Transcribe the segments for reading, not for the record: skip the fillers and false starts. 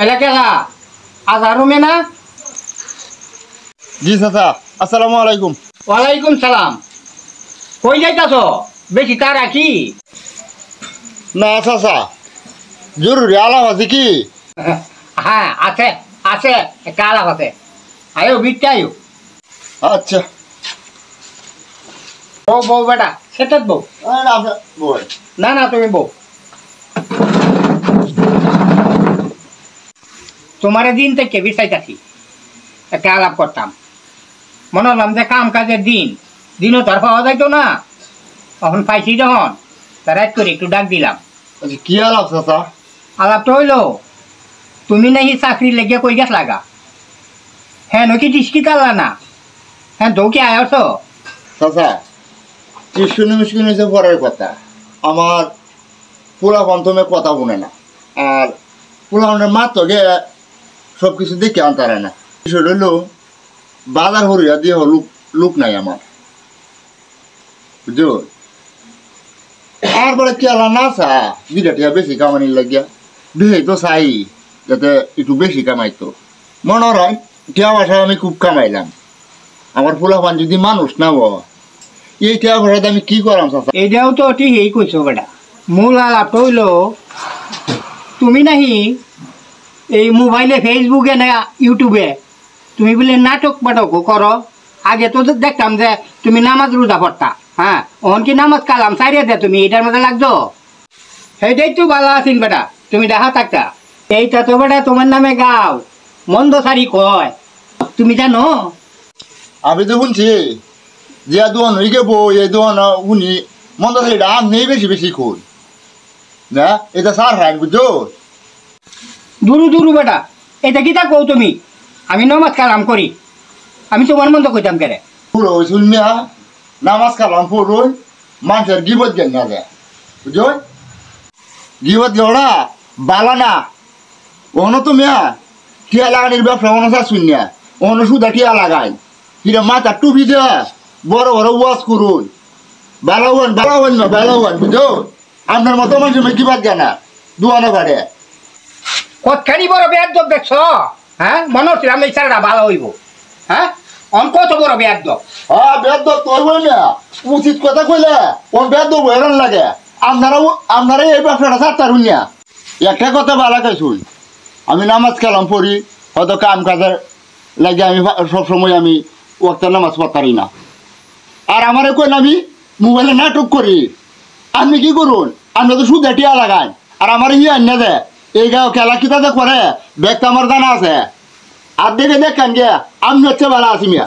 এলাকেলা আজারু মেনা। জি চাচা, আসসালামু আলাইকুম। ওয়ালাইকুম সালাম। কই যাইতাছ? বেশি তার কি? না চাচা, জরুরি আলাপ আছে কি? হ্যাঁ আছে আছে, একটা আলাপ আছে। আয়ো বিটটা আয়ো। আচ্ছা। বউ বউ বেটা সেটাত বউ। না না তুমি বউ। তোমার দিন থেকে বিচাইতাছি, একটা আলাপ করতাম। মনে হলাম যে কাম কাজের দিনও তার পাওয়া যাইতো না, তখন পাইছি যখন তার রাত করে একটু ডাক দিলাম। আচ্ছা, কি আলাপ চাচা? আলাপটা হইলো, তুমি নাকি চাকরি লেগে কই গেছ লাগা? হ্যাঁ নাকি ডিস্কি কালা না? হ্যাঁ দৌকে আয়স। চাচা, টিউশন মিশন হয়েছে পরের কথা। আমার পোলা পন্থমে কথা বলে না, আর পোলা মা তোকে সব কিছু দেখে আনতারে না। বিষয়টা হইলো বাজার হরিয়া দিয়ে লোক নাই আমার, বুঝছো? তারপরে কি আলা না চা বিরাটিয়া বেশি কামানি লাগিয়া বেশি তো চাই যাতে একটু বেশি কামাইতো। মনে হয় টিয়া বাসায় আমি খুব কামাইলাম, আমার পোলাপান যদি মানুষ না এই টিয়া বাসাতে আমি কি করাম চাচা? এইটাও তো ঠিক এই কইছো বেটা। মূল আলাপটা হইলো, তুমি নাহি এই মোবাইলে ফেসবুকে না ইউটিউবে তুমি বলে নাটক পাটকও করো। আগে তো দেখতাম যে তুমি নামাজ রোজা পড়তা, হ্যাঁ ওহন কি নামাজ কালাম সারিয়ে দে তুমি এটার মধ্যে লাগছো। সেইটাই তো ভালো আছেন বেটা, তুমি দেখা থাকতা। এইটা তো বেটা তোমার নামে গাও মন্দ সারি কয়, তুমি জানো? আমি তো শুনছি যে দোয়ান হয়ে গে বই এই দোয়ান উনি মন্দ সেইটা আম নেই বেশি বেশি খুন না, এটা সার হয় বুঝছো? দুরু দুরু বেটা, এটা কি তা কও তুমি? আমি নামাজ কালাম করি, আমি তোমার মন্দ কইতাম কেরে? পুরো শুনমিয়া নামাজ কালাম পড়ুন, মানুষের গিবত জ্ঞান না যায়, বুঝছো? গিবত গড়া বালা না। ওনো তো মিয়া টিয়া লাগানির ব্যবসা ono চা শুনিয়া ono সুদা টিয়া লাগাই কিরে মাথা টুপি দেয়া বড় বড় ওয়াজ করুন, বালাওয়ান বালাওয়ান না বালাওয়ান, বুঝছো? আপনার মতো মানুষ কি বাদ জানা দুয়ানো গাড়ে কতখানি বড় বেয়াদব দেখছ? হ্যাঁ মনে হচ্ছিল আমি ছাড়া ভালো হইব। হ্যাঁ অন কত বড় বেয়াদব। হ্যাঁ বেদ তোর বই না উচিত কথা কইলে ওর বেদ বইরান লাগে। আপনারা এই ব্যবসাটা ছাড়তারুন না। একটা কথা বালা কাইছুন, আমি নামাজ কালাম পড়ি, হয়তো কাম কাজের লাগে আমি সবসময় আমি ওয়াক্তের নামাজ পড়তারি না। আর আমারে কইন আমি মোবাইলে নাটক করি। আপনি কি করুন? আপনি তো সুদে টিয়া লাগান আর আমার আন্য দে এই গাঁও খেলা কিতাতে করে ব্যাগ আমার জানা আছে। আর দেখে দেখেন গিয়া আমি হচ্ছে ভালো আছি মিয়া।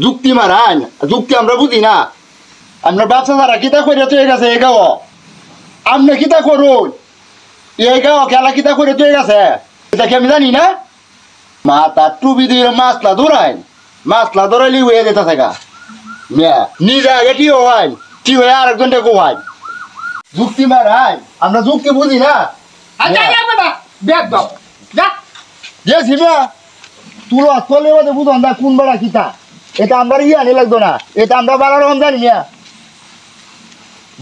যুক্তি মারান যুক্তি আমরা বুঝি না। আপনার ব্যবসা ছাড়া কিতা করে চলে গেছে এই গাঁও, আপনি কিতা করুন? এই গাঁও খেলা কিতা করে চলে গেছে এটা কি আমি জানি না? মাথা টুপি দিয়ে মাছলা ধরাইলি হয়ে যেতে থাকা মিয়া নিজে আগে টি হয় টি হয়ে আরেকজনটা কোয়াই যুক্তি মারান আমরা যুক্তি বুঝি না। বেয়াদব যা যে শিবা তুলো চলে মধ্যে বুঝুন না কোন বেড়া কিতা এটা আমরা আনি লাগতো না, এটা আমরা বাড়ার রকম জানি মিয়া।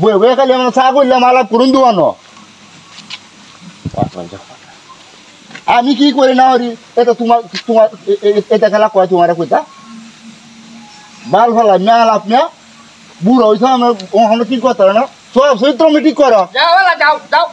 বয়ে বয়ে খালি আমরা চা করলাম আলাপ করুন দুয়ানো। আমি কি করি না হরি এটা তোমার তোমার এটা খেলা কয় তোমার কইতা বাল ফেলা মেয়া আলাপ মেয়া বুড়ো হয়েছে আমরা কি করতে না সব চরিত্র মিটিং করো। যাও যাও যাও।